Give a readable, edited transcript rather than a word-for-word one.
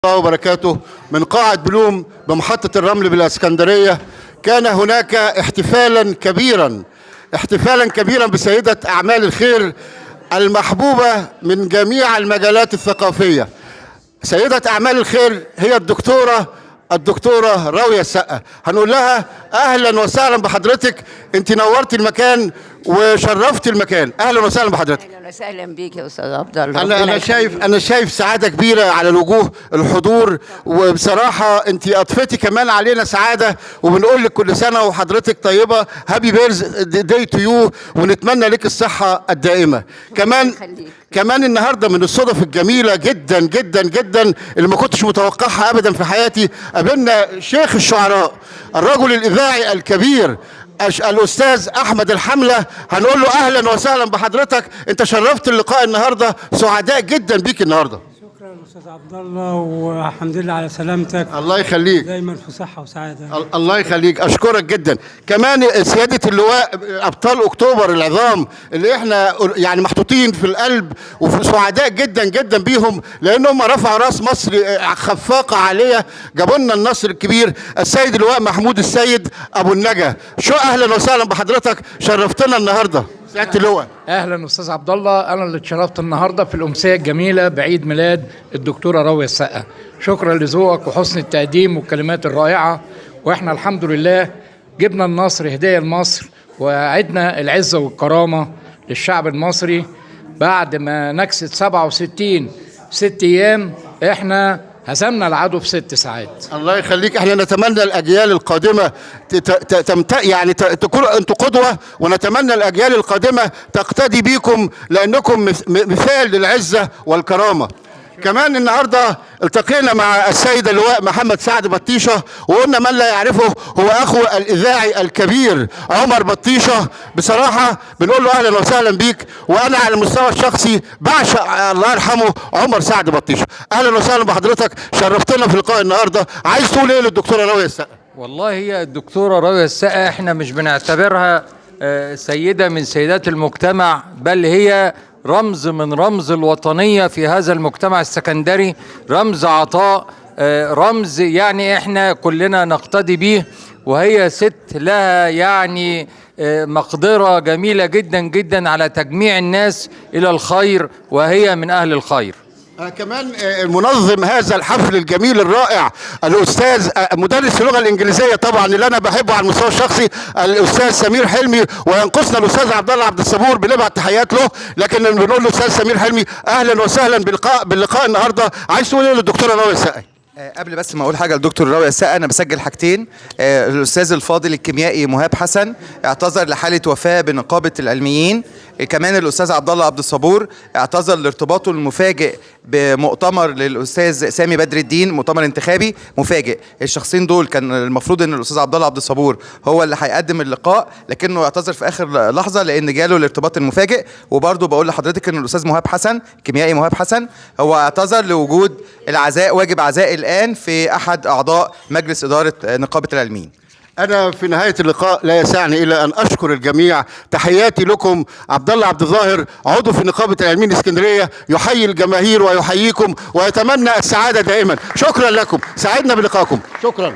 الله وبركاته من قاعة بلوم بمحطة الرمل بالإسكندرية. كان هناك احتفالا كبيرا بسيدة أعمال الخير المحبوبة من جميع المجالات الثقافية. سيدة أعمال الخير هي الدكتورة راوية السقا. هنقول لها أهلا وسهلا بحضرتك، أنت نورتي المكان وشرفتي المكان. أهلا وسهلا بحضرتك. اهلا وسهلا بيك يا استاذ عبد الله. انا شايف سعاده كبيره على الوجوه الحضور، وبصراحه انت اضفتي كمان علينا سعاده، وبنقول لك كل سنه وحضرتك طيبه. هابي بيرز داي تو يو، ونتمنى لك الصحه الدائمه. كمان النهارده من الصدف الجميله جدا جدا جدا اللي ما كنتش متوقعها ابدا في حياتي، قابلنا شيخ الشعراء الرجل الاذاعي الكبير الأستاذ أحمد الحملة. هنقول له أهلا وسهلا بحضرتك، أنت شرفت اللقاء النهارده، سعداء جدا بيك النهارده. شكرا أستاذ عبد الله، والحمد لله على سلامتك. الله يخليك، دايما في صحة وسعادة. الله يخليك، أشكرك جدا. كمان سيادة اللواء أبطال أكتوبر العظام اللي احنا يعني محطوطين في القلب، وسعداء جدا جدا بيهم لأنهم رفعوا راس مصر خفاقة عالية، جابوا لنا النصر الكبير. السيد اللواء محمود السيد أبو النجا، أهلا وسهلا بحضرتك، شرفتنا النهارده سيادة اللواء. اهلا استاذ عبد الله، انا اللي اتشرفت النهارده في الامسيه الجميله بعيد ميلاد الدكتوره راويه السقا. شكرا لذوقك وحسن التقديم والكلمات الرائعه، واحنا الحمد لله جبنا النصر هديه لمصر، وعدنا العزه والكرامه للشعب المصري بعد ما نكسة 67 6 ايام. احنا هزمنا العدو في 6 ساعات. الله يخليك، احنا نتمنى الاجيال القادمه يعني تكونوا انتوا قدوه، ونتمنى الاجيال القادمه تقتدي بيكم لانكم مثال للعزه والكرامه. كمان النهارده التقينا مع السيد اللواء محمد سعد بطيشه، وقلنا من لا يعرفه هو اخو الاذاعي الكبير عمر بطيشه. بصراحه بنقول له اهلا وسهلا بيك، وانا على المستوى الشخصي بعشق الله يرحمه عمر سعد بطيشه. اهلا وسهلا بحضرتك، شرفتنا في لقاء النهارده. عايز تقول ايه للدكتوره راويه السقا؟ والله هي الدكتوره راويه السقا احنا مش بنعتبرها سيده من سيدات المجتمع، بل هي رمز من رمز الوطنية في هذا المجتمع السكندري، رمز عطاء، رمز يعني احنا كلنا نقتدي به. وهي ست لها يعني مقدرة جميلة جدا جدا على تجميع الناس إلى الخير، وهي من أهل الخير. كمان منظم هذا الحفل الجميل الرائع الأستاذ مدرس اللغة الإنجليزية طبعا اللي أنا بحبه على المستوى الشخصي الأستاذ سمير حلمي، وينقصنا الأستاذ عبد الله عبد الصبور، بنبعت تحيات له، لكن بنقول له أستاذ سمير حلمي أهلا وسهلا باللقاء النهارده. عايز تقول إيه للدكتورة راوية السقا؟ قبل بس ما اقول حاجه للدكتور راوية السقا، انا بسجل حاجتين. الاستاذ الفاضل الكيميائي مهاب حسن اعتذر لحاله وفاه بنقابه العلميين. كمان الاستاذ عبد الله عبد الصبور اعتذر لارتباطه المفاجئ بمؤتمر للاستاذ سامي بدر الدين، مؤتمر انتخابي مفاجئ. الشخصين دول كان المفروض ان الاستاذ عبد الله عبد الصبور هو اللي هيقدم اللقاء، لكنه اعتذر في اخر لحظه لان جاله الارتباط المفاجئ. وبرضه بقول لحضرتك ان الاستاذ مهاب حسن الكيميائي مهاب حسن هو اعتذر لوجود العزاء، واجب عزاء الان في احد اعضاء مجلس اداره نقابه العلميين. أنا في نهاية اللقاء لا يسعني إلا أن أشكر الجميع. تحياتي لكم. عبد الله عبد الظاهر عضو في نقابة العلميين اسكندرية يحيي الجماهير ويحييكم ويتمنى السعادة دائما. شكرا لكم، سعدنا بلقائكم. شكرا.